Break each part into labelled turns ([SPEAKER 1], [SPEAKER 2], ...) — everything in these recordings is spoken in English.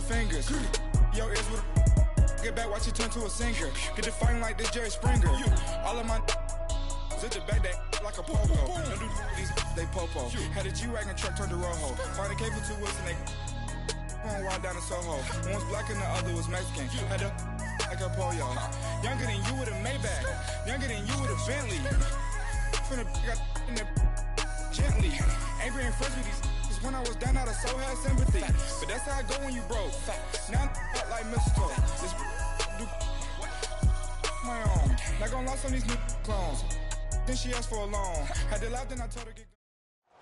[SPEAKER 1] fingers. Yo, ears with get back, watch it turn to a singer. Get defined like this Jerry Springer. All of my sit the back that like a pogo. Don't do these, they popo. Had a G-Wagon truck turned to Rojo. Find a cable 2 wheels and they going wild down in Soho. One was black and the other was Mexican. Had a like a pollo. Younger than you with a Maybach. Younger than you with a Bentley. From the got in the gently. Ain't being friends with these when I was down out of so had sympathy. But that's how I go when you broke. Now I'm like mistletoe. This do my own. Not gonna lost on these new clones. Then she asked for a loan. Had to laugh, then I told her get.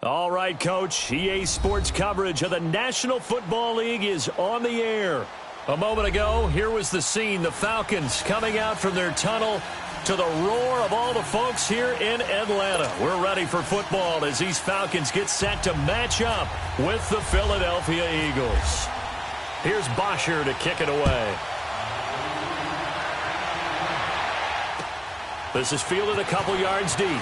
[SPEAKER 2] All right, Coach. EA Sports coverage of the National Football League is on the air. A moment ago, here was the scene. The Falcons coming out from their tunnel to the roar of all the folks here in Atlanta. We're ready for football as these Falcons get set to match up with the Philadelphia Eagles. Here's Bosher to kick it away. This is fielded a couple yards deep.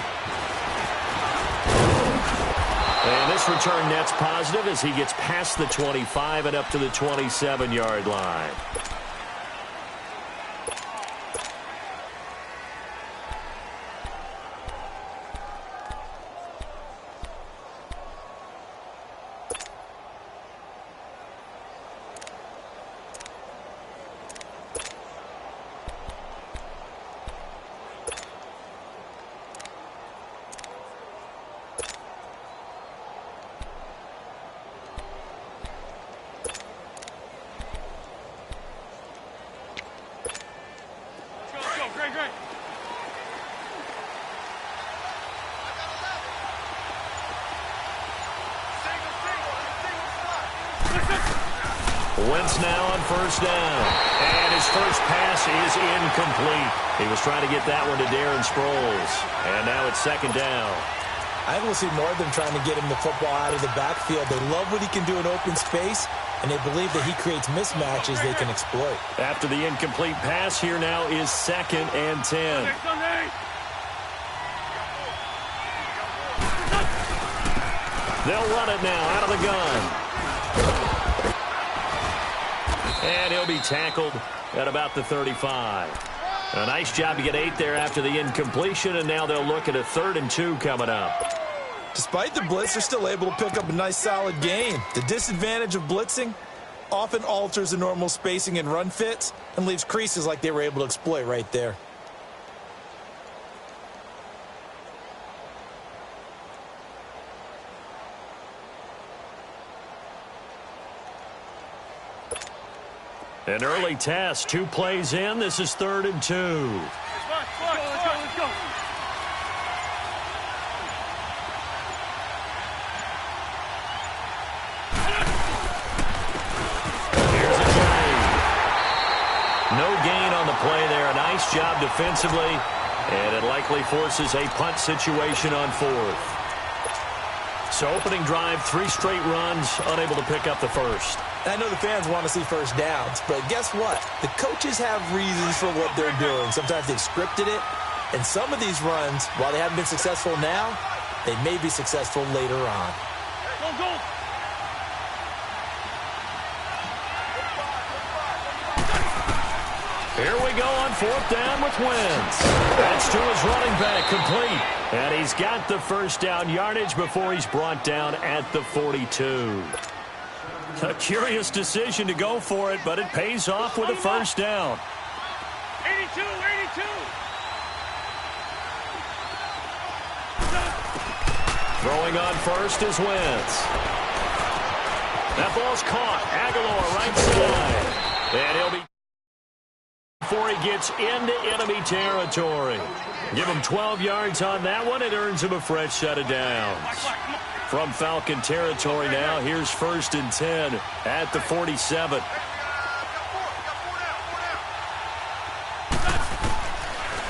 [SPEAKER 2] And this return net's positive as he gets past the 25 and up to the 27-yard line. Wentz now on first down. And his first pass is incomplete. He was trying to get that one to Darren Sproles. And now it's second down.
[SPEAKER 3] I think we'll see more of them trying to get him the football out of the backfield. They love what he can do in open space, and they believe that he creates mismatches they can exploit.
[SPEAKER 2] After the incomplete pass, here now is 2nd and 10. They'll run it now out of the gun. And he'll be tackled at about the 35. A nice job to get 8 there after the incompletion, and now they'll look at a 3rd and 2 coming up.
[SPEAKER 3] Despite the blitz, they're still able to pick up a nice solid gain. The disadvantage of blitzing often alters the normal spacing and run fits and leaves creases like they were able to exploit right there.
[SPEAKER 2] An early test, 2 plays in. This is 3rd and 2.
[SPEAKER 4] Let's go.
[SPEAKER 2] Here's a play. No gain on the play there. A nice job defensively, and it likely forces a punt situation on 4th. So opening drive, 3 straight runs, unable to pick up the first.
[SPEAKER 3] I know the fans want to see first downs, but guess what? The coaches have reasons for what they're doing. Sometimes they've scripted it, and some of these runs, while they haven't been successful now, they may be successful later on.
[SPEAKER 4] Go.
[SPEAKER 2] Here we go on 4th down with Wentz. That's to his running back, complete. And he's got the first down yardage before he's brought down at the 42. A curious decision to go for it, but it pays off with a first down.
[SPEAKER 4] 82.
[SPEAKER 2] Throwing on first is Wentz. That ball's caught. Aguilar right side. And he'll be before he gets into enemy territory. Give him 12 yards on that one. It earns him a fresh set of downs. From Falcon territory now, here's 1st and 10 at the 47.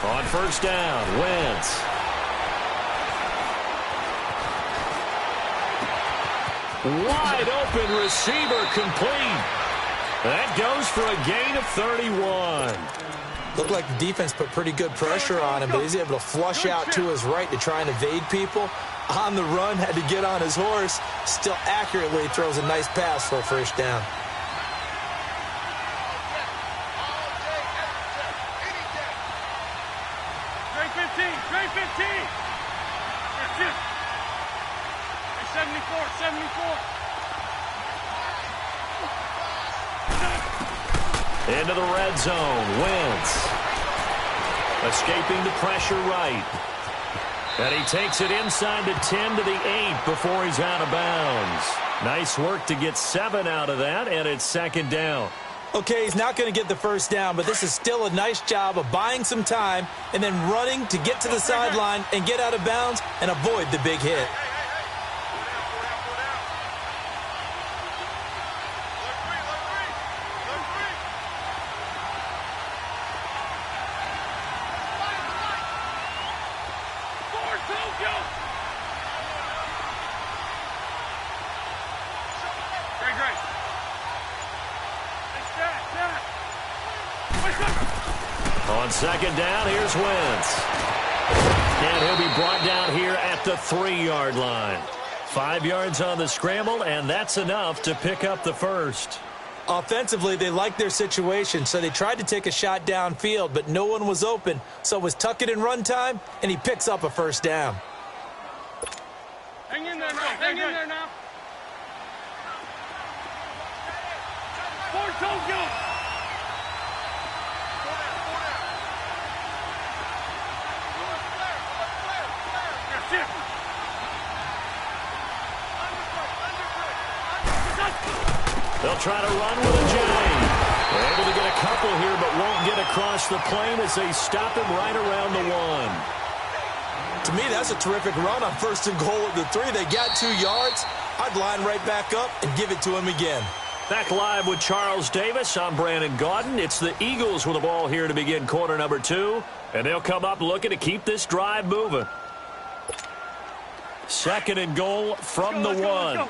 [SPEAKER 2] On first down, Wentz. Wide open receiver complete. That goes for a gain of 31.
[SPEAKER 3] Looked like the defense put pretty good pressure on him, but he's able to flush out to his right to try and evade people. On the run, had to get on his horse. Still accurately throws a nice pass for a first down.
[SPEAKER 2] Into the red zone. Wentz. Escaping the pressure right. And he takes it inside the 10 to the 8 before he's out of bounds. Nice work to get 7 out of that, and it's second down.
[SPEAKER 3] Okay, he's not going to get the first down, but this is still a nice job of buying some time and then running to get to the sideline and get out of bounds and avoid the big hit.
[SPEAKER 2] On second down, here's Wentz. And he'll be brought down here at the 3-yard line. 5 yards on the scramble, and that's enough to pick up the first.
[SPEAKER 3] Offensively, they liked their situation, so they tried to take a shot downfield, but no one was open. So it was tuck it in run time, and he picks up a first down.
[SPEAKER 4] Hang in there now. Hang in there now. Forward, Tokyo.
[SPEAKER 2] They'll try to run with a J. They're able to get a couple here, but won't get across the plane as they stop him right around the 1.
[SPEAKER 3] To me, that's a terrific run on first and goal at the 3. They got 2 yards. I'd line right back up and give it to him again.
[SPEAKER 2] Back live with Charles Davis. I'm Brandon Gaudin. It's the Eagles with the ball here to begin quarter number 2. And they'll come up looking to keep this drive moving. Second and goal from the 1.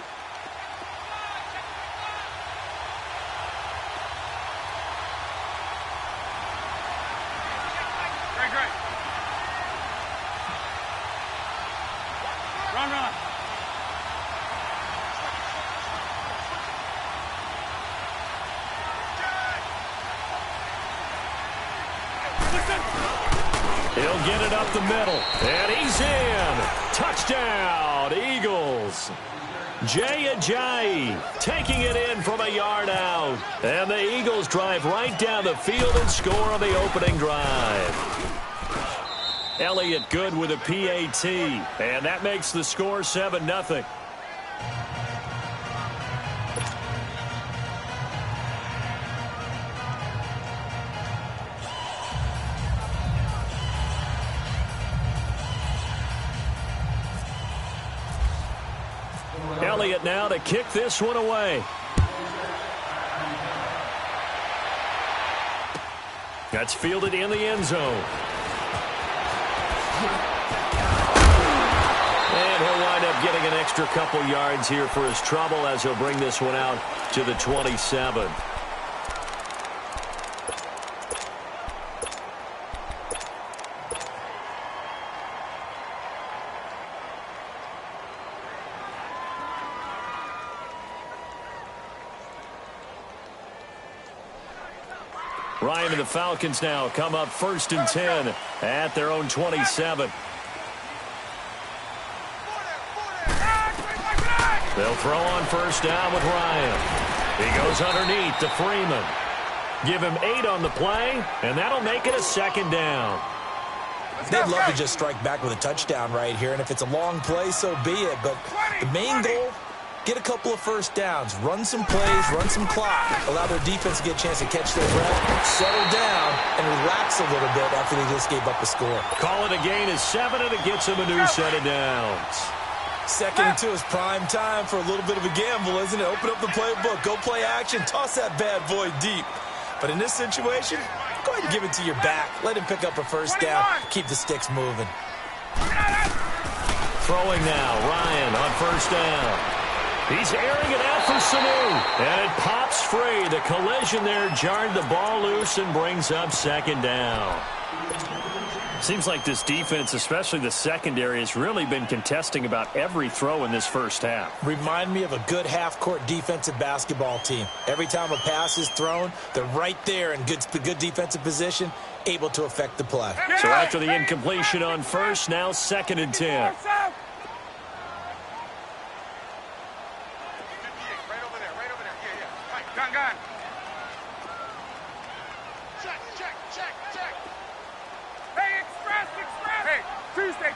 [SPEAKER 2] He'll get it up the middle, and he's in. Touchdown, Eagles. Jay Ajayi taking it in from a yard out. And the Eagles drive right down the field and score on the opening drive. Elliott good with a PAT, and that makes the score 7-0. Elliott now to kick this one away. That's fielded in the end zone. And he'll wind up getting an extra couple yards here for his trouble as he'll bring this one out to the 27. Ryan and the Falcons now come up 1st and 10 at their own 27. They'll throw on first down with Ryan. He goes underneath to Freeman. Give him 8 on the play, and that'll make it a second down.
[SPEAKER 3] They'd love to just strike back with a touchdown right here, and if it's a long play, so be it. But the main goal, get a couple of first downs, run some plays, run some clock, allow their defense to get a chance to catch their breath, settle down, and relax a little bit after they just gave up a score.
[SPEAKER 2] Call it a gain of 7, and it gets them a new set of downs.
[SPEAKER 3] 2nd and 2 is prime time for a little bit of a gamble, isn't it? Open up the playbook, go play action, toss that bad boy deep. But in this situation, go ahead and give it to your back. Let him pick up a first down, keep the sticks moving.
[SPEAKER 2] Throwing now, Ryan on first down. He's airing it out for Sanu, and it pops free. The collision there jarred the ball loose and brings up second down. Seems like this defense, especially the secondary, has really been contesting about every throw in this first half.
[SPEAKER 3] Remind me of a good half-court defensive basketball team. Every time a pass is thrown, they're right there in good defensive position, able to affect the play.
[SPEAKER 2] So after the incompletion on first, now 2nd and 10.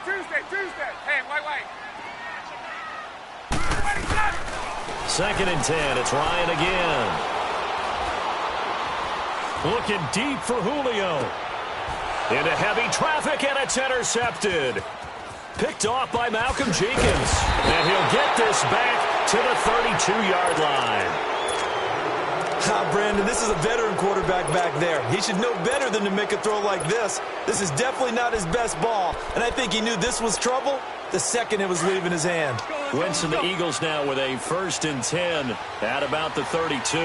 [SPEAKER 4] Tuesday. Hey, wait.
[SPEAKER 2] Second and 10. It's Ryan again. Looking deep for Julio. Into heavy traffic, and it's intercepted. Picked off by Malcolm Jenkins. And he'll get this back to the 32-yard line.
[SPEAKER 3] Brandon, this is a veteran quarterback back there. He should know better than to make a throw like this. This is definitely not his best ball, and I think he knew this was trouble the second it was leaving his hand.
[SPEAKER 2] Wentz and the Eagles now with a 1st and 10 at about the 32.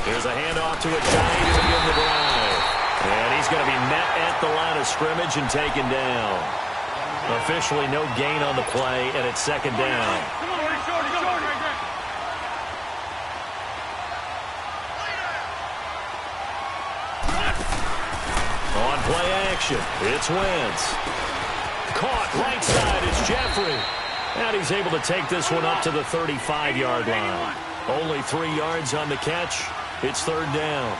[SPEAKER 2] Here's a handoff to a giant to begin the drive. And he's going to be met at the line of scrimmage and taken down. Officially no gain on the play, and it's second down. On play action, it's Wentz. Caught right side, it's Jeffrey. And he's able to take this one up to the 35-yard line. Only 3 yards on the catch. It's third down.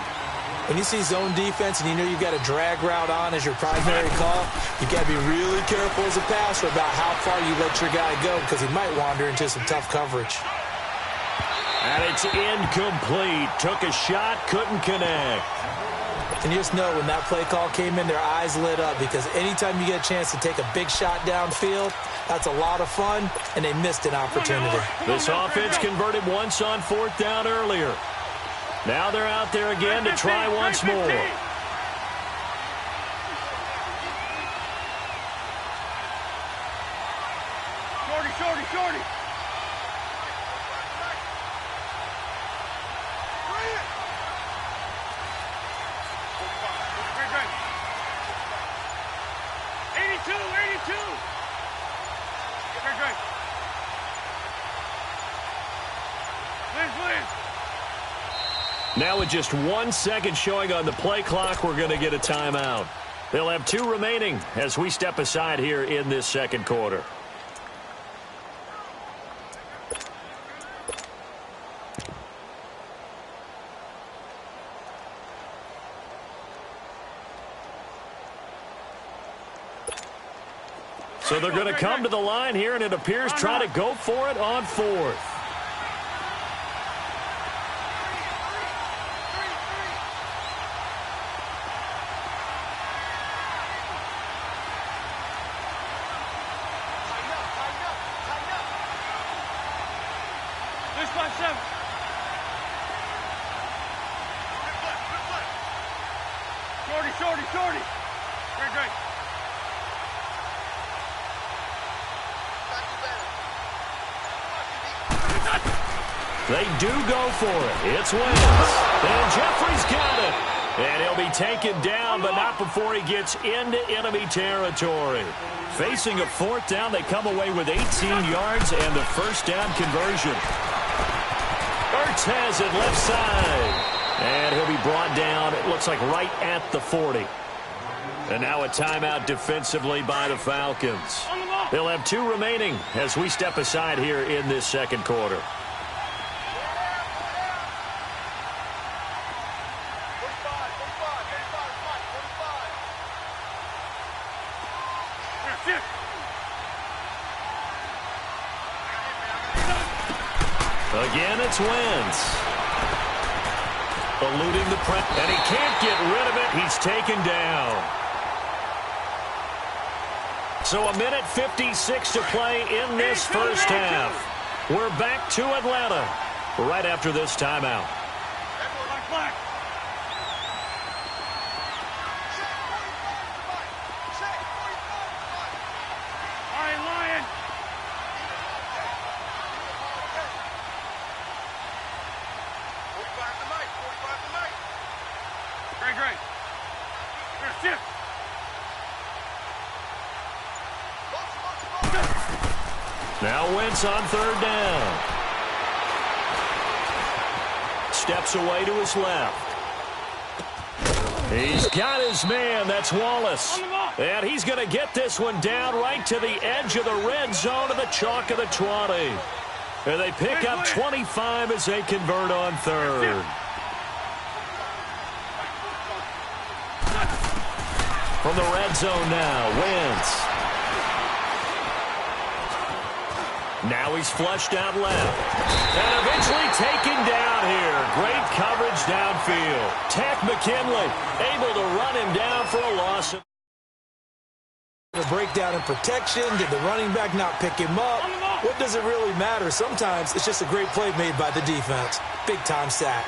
[SPEAKER 3] When you see zone defense and you know you've got a drag route on as your primary call, you've got to be really careful as a passer about how far you let your guy go because he might wander into some tough coverage.
[SPEAKER 2] And it's incomplete. Took a shot, couldn't connect.
[SPEAKER 3] And you just know when that play call came in, their eyes lit up because anytime you get a chance to take a big shot downfield, that's a lot of fun, and they missed an opportunity.
[SPEAKER 2] This offense converted once on 4th down earlier. Now they're out there again to try once more.
[SPEAKER 4] Shorty. Great. 82. Great. Liz.
[SPEAKER 2] Now with just 1 second showing on the play clock, we're going to get a timeout. They'll have 2 remaining as we step aside here in this second quarter. So they're going to come to the line here, and it appears try to go for it on 4th.
[SPEAKER 4] Shorty. Great.
[SPEAKER 2] They do go for it. It's Wentz. And Jeffrey's got it. And he'll be taken down, but not before he gets into enemy territory. Facing a 4th down, they come away with 18 yards and the first down conversion. Ertz has it left side. And he'll be brought down, it looks like right at the 40. And now a timeout defensively by the Falcons. They'll have 2 remaining as we step aside here in this second quarter. Again, it's Wentz. Eluding the press, and he can't get rid of it. He's taken down. So 1:56 to play in this first half. We're back to Atlanta right after this timeout. Now Wentz on 3rd down. Steps away to his left. He's got his man. That's Wallace. And he's going to get this one down right to the edge of the red zone of the chalk of the 20. And they pick up 25 as they convert on third. From the red zone now, Wentz. Now he's flushed out left. And eventually taken down here. Great coverage downfield. Tack McKinley able to run him down for a loss.
[SPEAKER 3] A breakdown in protection. Did the running back not pick him up? What does it really matter? Sometimes it's just a great play made by the defense. Big time sack.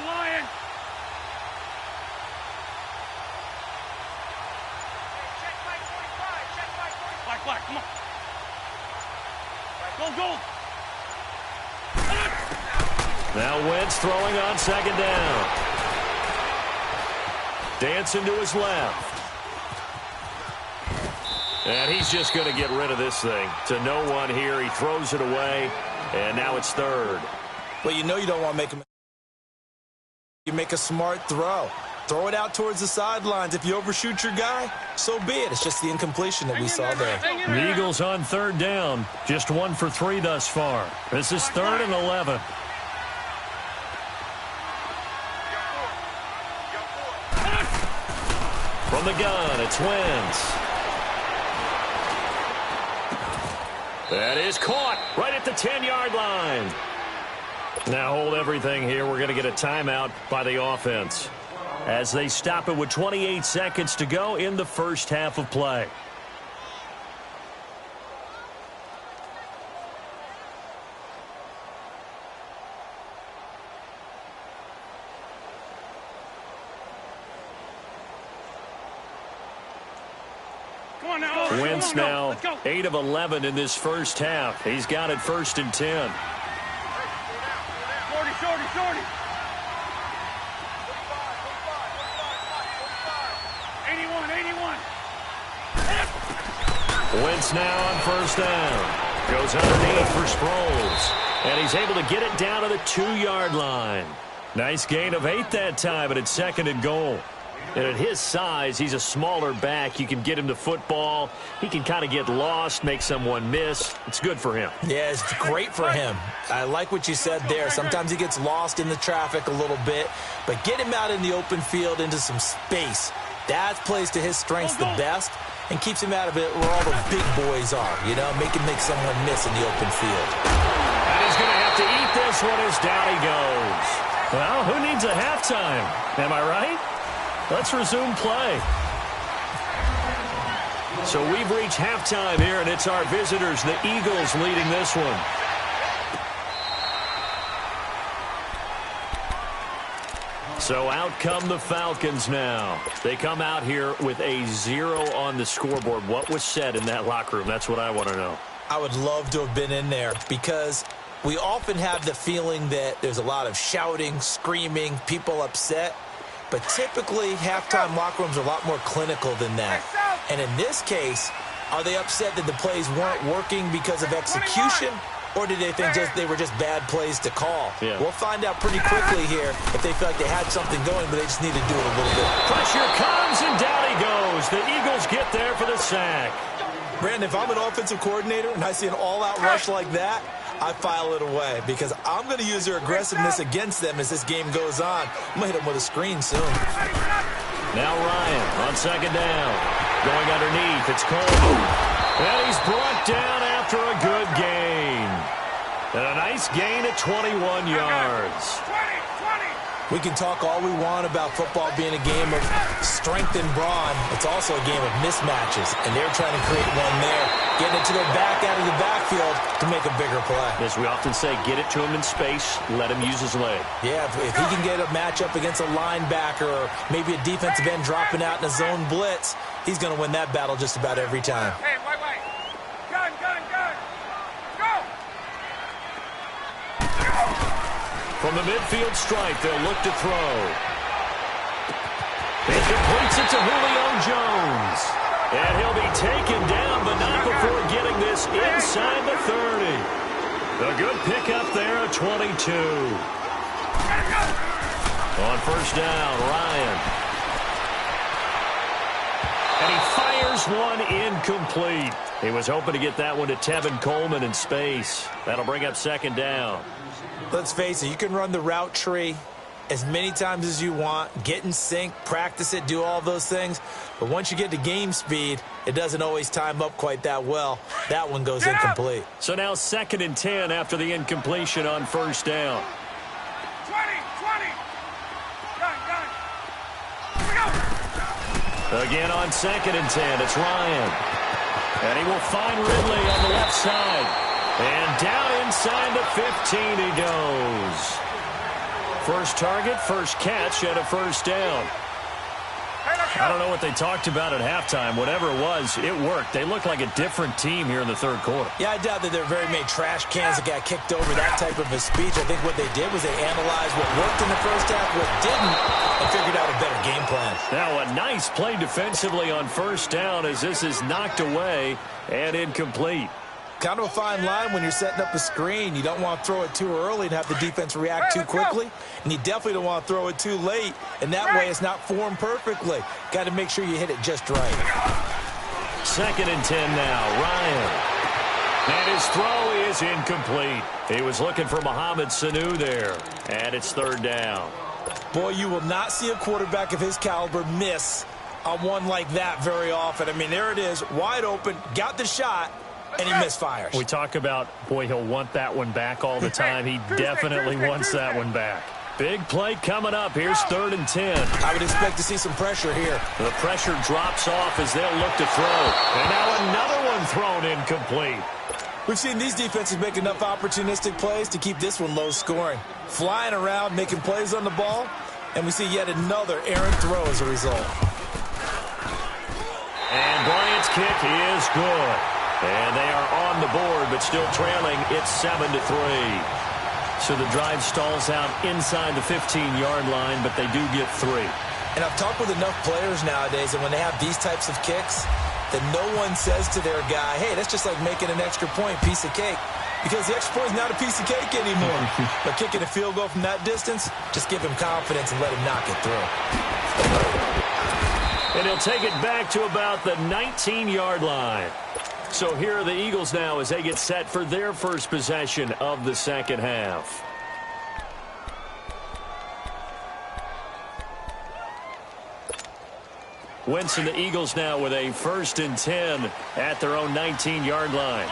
[SPEAKER 4] Lion. Black, come on. Gold.
[SPEAKER 2] Now Wentz throwing on second down. Dancing to his left. And he's just going to get rid of this thing. To no one here. He throws it away. And now it's third.
[SPEAKER 3] Well, you know you don't want to make him. You make a smart throw. Throw it out towards the sidelines. If you overshoot your guy, so be it. It's just the incompletion that we saw there.
[SPEAKER 2] The Eagles on third down. Just 1 for 3 thus far. This is 3rd and 11. From the gun, it's Wentz. That is caught right at the 10-yard line. Now hold everything here. We're going to get a timeout by the offense as they stop it with 28 seconds to go in the first half of play. Wentz now 8 of 11 in this first half. He's got it 1st and 10.
[SPEAKER 4] Shorty. 81.
[SPEAKER 2] Wentz now on 1st down. Goes underneath for Sproles. And he's able to get it down to the 2-yard line. Nice gain of 8 that time, and it's 2nd and goal. And at his size, he's a smaller back. You can get him to football. He can kind of get lost, make someone miss. It's good for him.
[SPEAKER 3] Yeah, it's great for him. I like what you said there. Sometimes he gets lost in the traffic a little bit, but get him out in the open field into some space. That plays to his strengths the best and keeps him out of it where all the big boys are, you know, make someone miss in the open field.
[SPEAKER 2] And he's going to have to eat this one as down he goes. Well, who needs a halftime? Am I right? Let's resume play. So we've reached halftime here, and it's our visitors, the Eagles, leading this one. So out come the Falcons now. They come out here with a 0 on the scoreboard. What was said in that locker room? That's what I want to know.
[SPEAKER 3] I would love to have been in there because we often have the feeling that there's a lot of shouting, screaming, people upset. But typically, halftime locker rooms are a lot more clinical than that. And in this case, are they upset that the plays weren't working because of execution? Or did they think they were just bad plays to call?
[SPEAKER 2] Yeah.
[SPEAKER 3] We'll find out pretty quickly here if they feel like they had something going, but they just need to do it a little bit.
[SPEAKER 2] Pressure comes, and down he goes. The Eagles get there for the sack.
[SPEAKER 3] Brandon, if I'm an offensive coordinator and I see an all-out rush like that, I file it away because I'm going to use their aggressiveness against them as this game goes on. I'm going to hit them with a screen soon.
[SPEAKER 2] Now Ryan on 2nd down. Going underneath. It's Cole. And he's brought down after a good gain. And a nice gain at 21 yards.
[SPEAKER 4] 20.
[SPEAKER 3] We can talk all we want about football being a game of strength and brawn. It's also a game of mismatches, and they're trying to create one there, getting it to their back out of the backfield to make a bigger play.
[SPEAKER 2] As we often say, get it to him in space, let him use his leg.
[SPEAKER 3] Yeah, if he can get a matchup against a linebacker or maybe a defensive end dropping out in a zone blitz, he's going to win that battle just about every time.
[SPEAKER 4] Hey, wait. Gun. Go!
[SPEAKER 2] From the midfield stripe, they'll look to throw. He completes it to Julio Jones. And he'll be taken down, but not before getting this inside the 30. A good pickup there, a 22. On first down, Ryan. And he fires one incomplete. He was hoping to get that one to Tevin Coleman in space. That'll bring up second down.
[SPEAKER 3] Let's face it, you can run the route tree as many times as you want, get in sync, practice it, do all those things. But once you get to game speed, it doesn't always time up quite that well. That one goes incomplete.
[SPEAKER 2] So now 2nd and 10 after the incompletion on first down.
[SPEAKER 4] 20. Gun. Here we go.
[SPEAKER 2] Again on 2nd and 10, it's Ryan. And he will find Ridley on the left side. And down inside the 15 he goes. First target, first catch, and a first down. I don't know what they talked about at halftime. Whatever it was, it worked. They look like a different team here in the third quarter.
[SPEAKER 3] Yeah, I doubt that there are very many trash cans that got kicked over that type of a speech. I think what they did was they analyzed what worked in the first half, what didn't, and figured out a better game plan.
[SPEAKER 2] Now a nice play defensively on first down as this is knocked away and incomplete.
[SPEAKER 3] Kind of a fine line when you're setting up a screen. You don't want to throw it too early and have the defense react too quickly. And you definitely don't want to throw it too late. And that way it's not formed perfectly. Got to make sure you hit it just right.
[SPEAKER 2] 2nd and 10 now. Ryan. And his throw is incomplete. He was looking for Mohamed Sanu there. And it's third down.
[SPEAKER 3] Boy, you will not see a quarterback of his caliber miss on one like that very often. I mean, there it is, wide open, got the shot, and he misfires.
[SPEAKER 2] We talk about, boy, he'll want that one back all the time. He definitely wants that one back. Big play coming up. Here's 3rd and 10.
[SPEAKER 3] I would expect to see some pressure here.
[SPEAKER 2] The pressure drops off as they'll look to throw. And now another one thrown incomplete.
[SPEAKER 3] We've seen these defenses make enough opportunistic plays to keep this one low scoring. Flying around, making plays on the ball, and we see yet another errant throw as a result.
[SPEAKER 2] And Bryant's kick is good. And they are on the board, but still trailing. It's 7-3. So the drive stalls out inside the 15-yard line, but they do get 3.
[SPEAKER 3] And I've talked with enough players nowadays that when they have these types of kicks, that no one says to their guy, hey, that's just like making an extra point, piece of cake. Because the extra point is not a piece of cake anymore. But kicking a field goal from that distance, just give him confidence and let him knock it through.
[SPEAKER 2] And he'll take it back to about the 19-yard line. So here are the Eagles now as they get set for their first possession of the second half. Wentz and the Eagles now with a 1st and 10 at their own 19-yard line.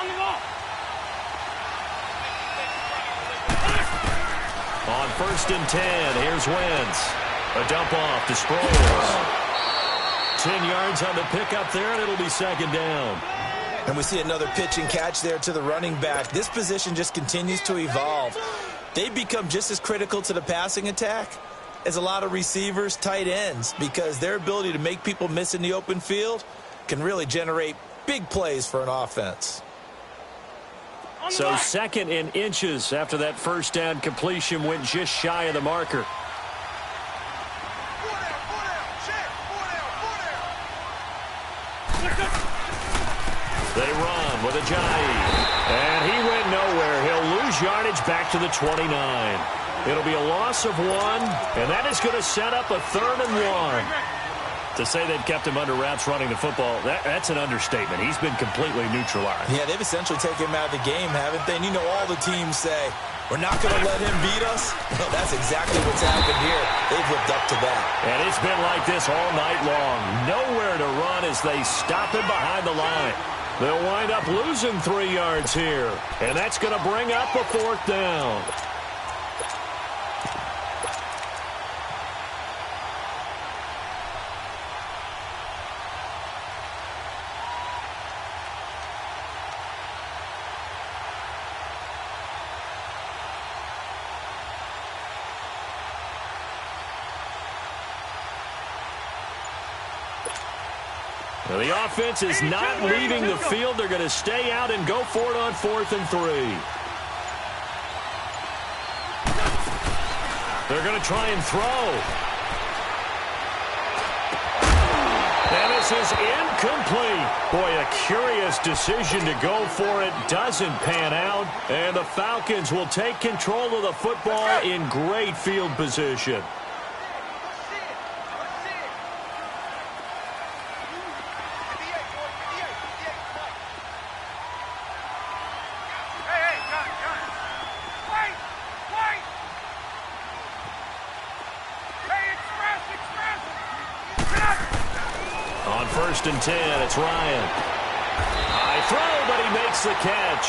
[SPEAKER 2] On 1st and 10, here's Wentz. A dump off to Sproles. 10 yards on the pickup there, and it'll be second down.
[SPEAKER 3] And we see another pitch and catch there to the running back. This position just continues to evolve. They become just as critical to the passing attack as a lot of receivers, tight ends, because their ability to make people miss in the open field can really generate big plays for an offense.
[SPEAKER 2] So 2nd and inches after that first down completion went just shy of the marker. They run with Ajayi. And he went nowhere. He'll lose yardage back to the 29. It'll be a loss of 1, and that is going to set up a 3rd and 1. To say they've kept him under wraps running the football, that's an understatement. He's been completely neutralized.
[SPEAKER 3] Yeah, they've essentially taken him out of the game, haven't they? And you know all the teams say, we're not going to let him beat us. Well, that's exactly what's happened here. They've lived up to that.
[SPEAKER 2] And it's been like this all night long. Nowhere to run as they stop him behind the line. They'll wind up losing 3 yards here. And that's going to bring up a 4th down. Now the offense is not leaving the field. They're going to stay out and go for it on 4th and 3. They're going to try and throw. And his pass is incomplete. Boy, a curious decision to go for it. Doesn't pan out. And the Falcons will take control of the football in great field position. On 1st and 10, it's Ryan. High throw, but he makes the catch.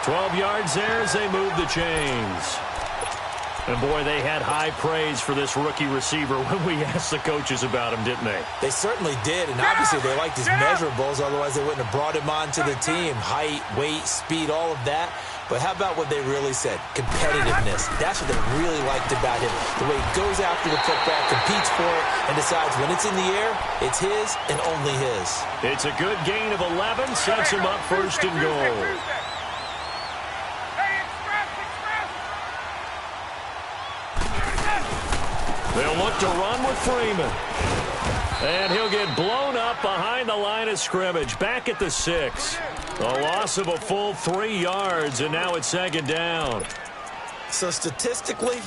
[SPEAKER 2] 12 yards there as they move the chains. And, boy, they had high praise for this rookie receiver when we asked the coaches about him, didn't they?
[SPEAKER 3] They certainly did, and obviously they liked his measurables. Otherwise, they wouldn't have brought him onto the team. Height, weight, speed, all of that. But how about what they really said? Competitiveness. That's what they really liked about him. The way he goes after the football, competes for it, and decides when it's in the air, it's his and only his.
[SPEAKER 2] It's a good gain of 11, sets him up 1st and goal. They'll look to run with Freeman. And he'll get blown up behind the line of scrimmage. Back at the 6. A loss of a full 3 yards, and now it's 2nd down.
[SPEAKER 3] So statistically,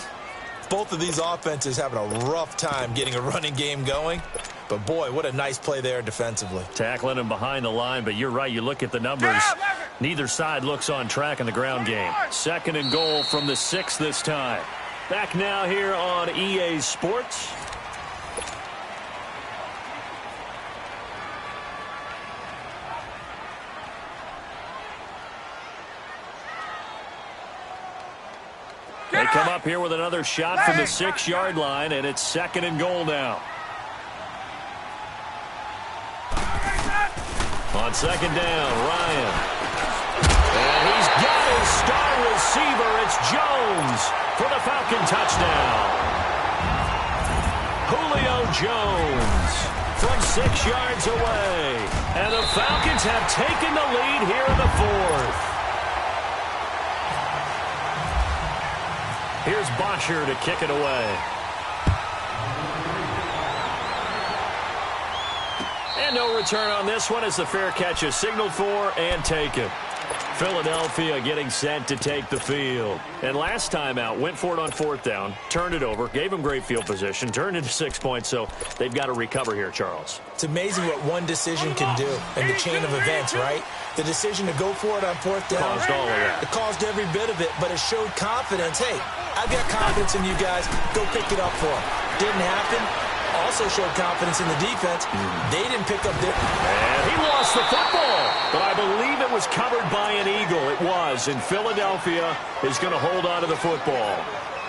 [SPEAKER 3] both of these offenses having a rough time getting a running game going. But, boy, what a nice play there defensively.
[SPEAKER 2] Tackling him behind the line, but you're right. You look at the numbers. Neither side looks on track in the ground game. 2nd and goal from the 6 this time. Back now here on EA Sports. They come up here with another shot from the 6-yard line, and it's 2nd and goal now. On 2nd down, Ryan. And he's got his star receiver. It's Jones for the Falcon touchdown. Julio Jones from 6 yards away. And the Falcons have taken the lead here in the 4th. Here's Bosher to kick it away. And no return on this one as the fair catch is signaled for and taken. Philadelphia getting set to take the field. And last time out, went for it on 4th down, turned it over, gave them great field position, turned into 6 points, so they've got to recover here, Charles.
[SPEAKER 3] It's amazing what one decision can do in the chain of events, right? The decision to go for it on 4th down.
[SPEAKER 2] Caused all of that.
[SPEAKER 3] It caused every bit of it, but it showed confidence. Hey, I've got confidence in you guys. Go pick it up for them. Didn't happen. Also showed confidence in the defense. They didn't pick up their...
[SPEAKER 2] And he lost the football, but I believe it was covered by an Eagle. It was, and Philadelphia is going to hold on to the football.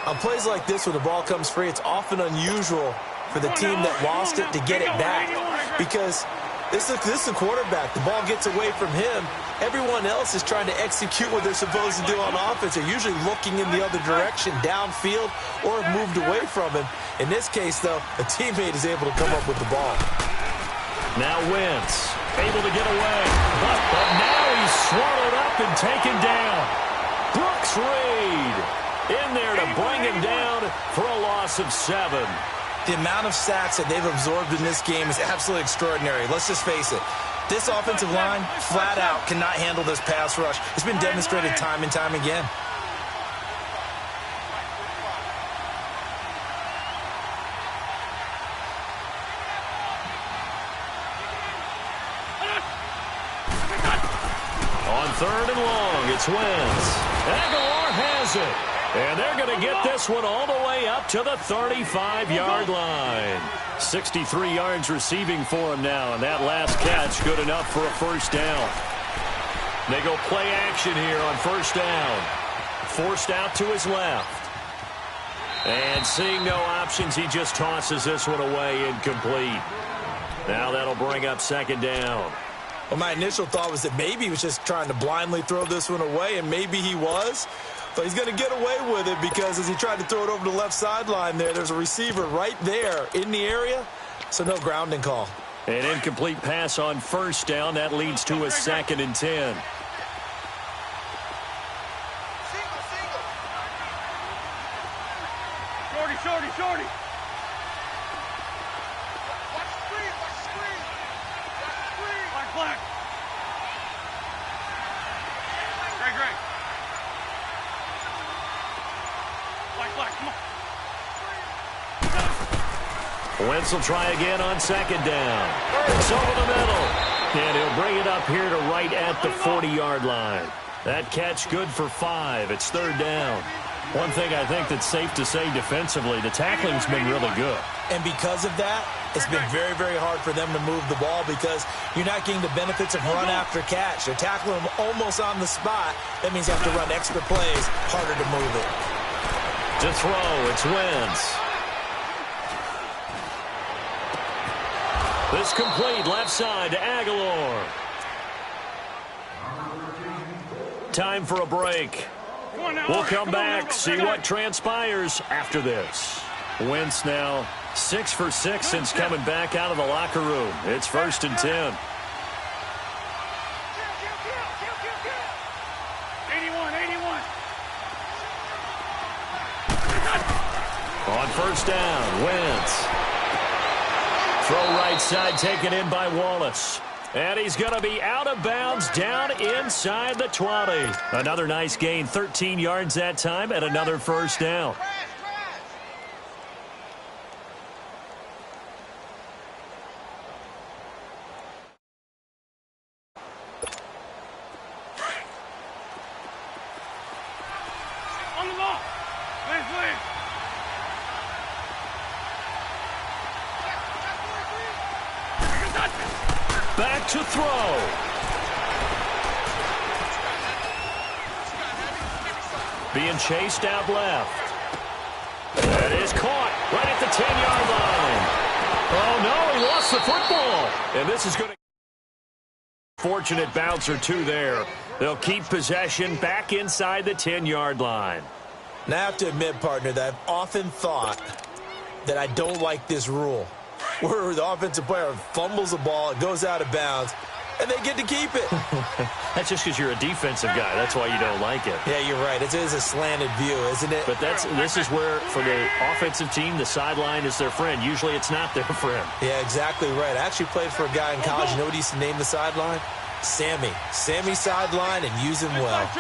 [SPEAKER 3] On plays like this where the ball comes free, it's often unusual for the team that lost it to get it back because this is a quarterback. The ball gets away from him. Everyone else is trying to execute what they're supposed to do on offense. They're usually looking in the other direction, downfield, or have moved away from him. In this case, though, a teammate is able to come up with the ball.
[SPEAKER 2] Now Wentz, able to get away. But now he's swallowed up and taken down. Brooks Reed in there to bring him down for a loss of 7.
[SPEAKER 3] The amount of sacks that they've absorbed in this game is absolutely extraordinary. Let's just face it. This offensive line, flat out, cannot handle this pass rush. It's been demonstrated time and time again.
[SPEAKER 2] On 3rd and long, it's Wentz. Aguilar has it. And they're going to get this one all the way up to the 35-yard line. 63 yards receiving for him now, and that last catch good enough for a 1st down. They go play action here on 1st down. Forced out to his left. And seeing no options, he just tosses this one away incomplete. Now that'll bring up 2nd down.
[SPEAKER 3] Well, my initial thought was that maybe he was just trying to blindly throw this one away, and maybe he was. But he's going to get away with it because as he tried to throw it over the left sideline there's a receiver right there in the area, so no grounding call.
[SPEAKER 2] An incomplete pass on 1st down. That leads to a 2nd and 10.
[SPEAKER 4] Shorty.
[SPEAKER 2] Wentz will try again on second down. It's over the middle. And he'll bring it up here to right at the 40-yard line. That catch good for 5. It's third down. One thing I think that's safe to say defensively, the tackling's been really good.
[SPEAKER 3] And because of that, it's been very, very hard for them to move the ball because you're not getting the benefits of run after catch. They're tackling them almost on the spot. That means you have to run extra plays, harder to move it.
[SPEAKER 2] To throw, it's Wentz. This complete left side to Aguilar. Time for a break. We'll come back, see what transpires after this. Wentz now 6 for 6 since coming back out of the locker room. It's 1st and 10.
[SPEAKER 4] 81.
[SPEAKER 2] On first down, Wentz. Throw right side taken in by Wallace. And he's going to be out of bounds down inside the 20. Another nice gain, 13 yards that time, and another first down.
[SPEAKER 4] On the ball. Lance.
[SPEAKER 2] Back to throw. Being chased out left. That is caught right at the 10-yard line. Oh, no, he lost the football. And this is going to... Fortunate bounce or two there. They'll keep possession back inside the 10-yard line.
[SPEAKER 3] Now, I have to admit, partner, that I've often thought that I don't like this rule, where the offensive player fumbles the ball, it goes out of bounds, and they get to keep it.
[SPEAKER 2] That's just because you're a defensive guy. That's why you don't like it.
[SPEAKER 3] Yeah, you're right. It is a slanted view, isn't it?
[SPEAKER 2] But this is where, for the offensive team, the sideline is their friend. Usually it's not their friend.
[SPEAKER 3] Yeah, exactly right. I actually played for a guy in college. You know what he used to name the sideline? Sammy. Sammy sideline, and use him well.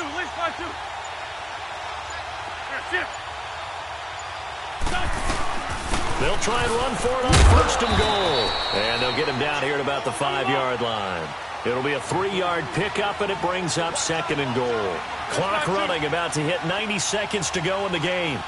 [SPEAKER 2] They'll try and run for it on first and goal. And they'll get him down here at about the 5-yard line. It'll be a 3-yard pickup, and it brings up second and goal. Clock running, about to hit 90 seconds to go in the game.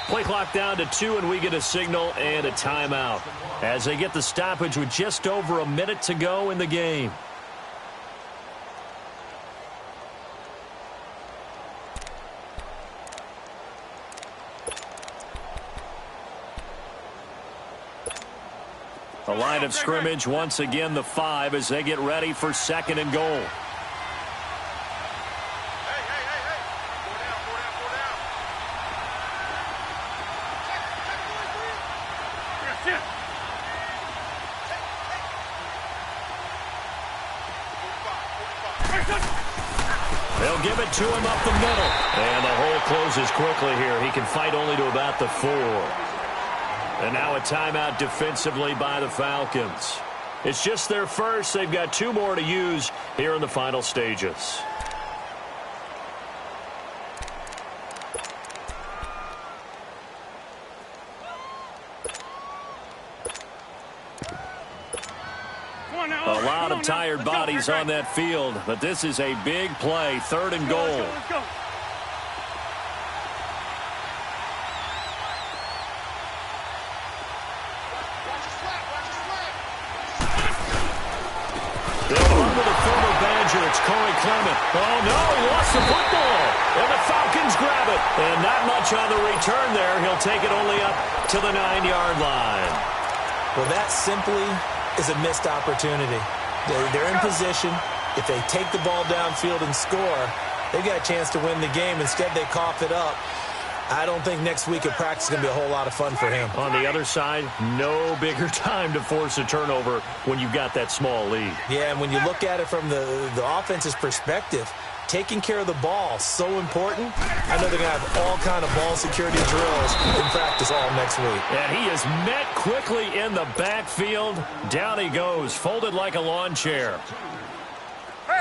[SPEAKER 2] Play clock down to 2, and we get a signal and a timeout as they get the stoppage with just over a minute to go in the game. The line of scrimmage, once again, the 5 as they get ready for second and goal. They'll give it to him up the middle. And the hole closes quickly here. He can fight only to about the 4. And now a timeout defensively by the Falcons. It's just their first. They've got 2 more to use here in the final stages. A lot of tired bodies on that field, but this is a big play, 3rd and goal.
[SPEAKER 4] Let's go.
[SPEAKER 2] They'll run with a former Badger. It's Corey Clement. Oh, no, he lost the football. And the Falcons grab it. And not much on the return there. He'll take it only up to the 9-yard line.
[SPEAKER 3] Well, that simply is a missed opportunity. They're in position. If they take the ball downfield and score, they've got a chance to win the game. Instead, they cough it up. I don't think next week at practice is going to be a whole lot of fun for him.
[SPEAKER 2] On the other side, no bigger time to force a turnover when you've got that small lead.
[SPEAKER 3] Yeah, and when you look at it from the offense's perspective, taking care of the ball, so important. I know they're going to have all kind of ball security drills in practice all next week.
[SPEAKER 2] And he is met quickly in the backfield. Down he goes, folded like a lawn chair.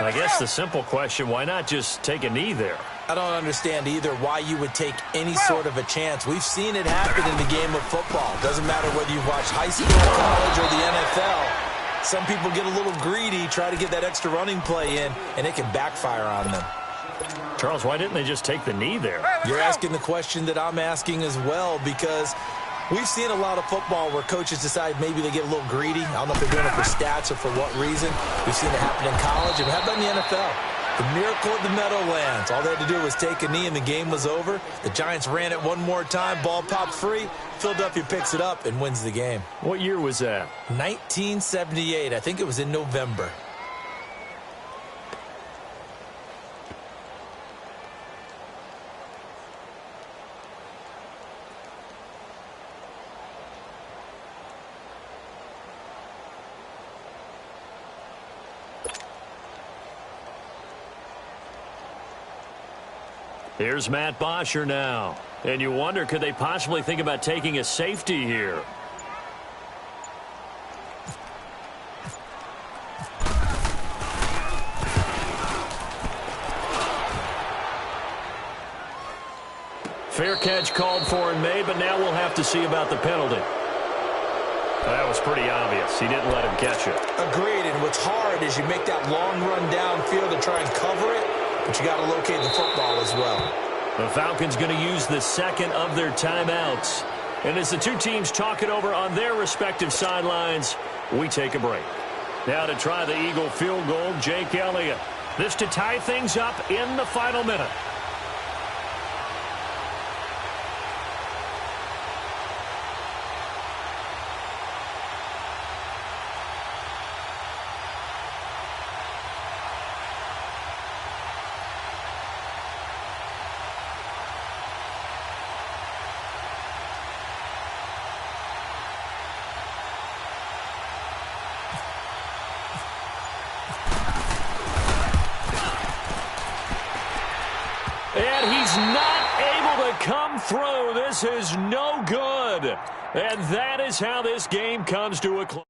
[SPEAKER 2] I guess the simple question, why not just take a knee there?
[SPEAKER 3] I don't understand either why you would take any sort of a chance. We've seen it happen in the game of football. Doesn't matter whether you've watched high school, college, or the NFL. Some people get a little greedy, try to get that extra running play in, and it can backfire on them.
[SPEAKER 2] Charles, why didn't they just take the knee there?
[SPEAKER 3] You're asking the question that I'm asking as well, because we've seen a lot of football where coaches decide maybe they get a little greedy. I don't know if they're doing it for stats or for what reason. We've seen it happen in college, and how about in the NFL? The miracle at the Meadowlands. All they had to do was take a knee, and the game was over. The Giants ran it one more time. Ball popped free. Philadelphia picks it up and wins the game.
[SPEAKER 2] What year was that?
[SPEAKER 3] 1978. I think it was in November.
[SPEAKER 2] Here's Matt Bosher now. And you wonder, could they possibly think about taking a safety here? Fair catch called for and made, but now we'll have to see about the penalty. That was pretty obvious. He didn't let him catch it.
[SPEAKER 3] Agreed, and what's hard is you make that long run downfield to try and cover it, but you got to locate the football as well.
[SPEAKER 2] The Falcons going to use the second of their timeouts. And as the two teams talk it over on their respective sidelines, we take a break. Now to try the Eagle field goal, Jake Elliott. This to tie things up in the final minute. And he's not able to come through. This is no good. And that is how this game comes to a close.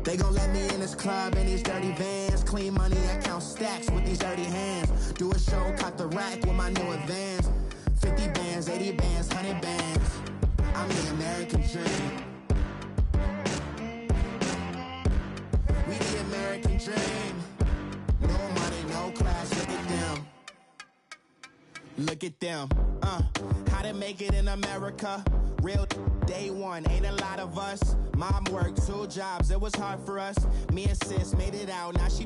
[SPEAKER 5] They gon' let me in this club in these dirty vans. Clean money, I count stacks with these dirty hands. Do a show, caught the rack with my new advance. 50 bands, 80 bands, 100 bands. I'm the American dream. We the American dream. No money, no class, look at them. Look at them. How to make it in America. Real day one, ain't a lot of us. Mom worked 2 jobs, it was hard for us. Me and sis made it out, now she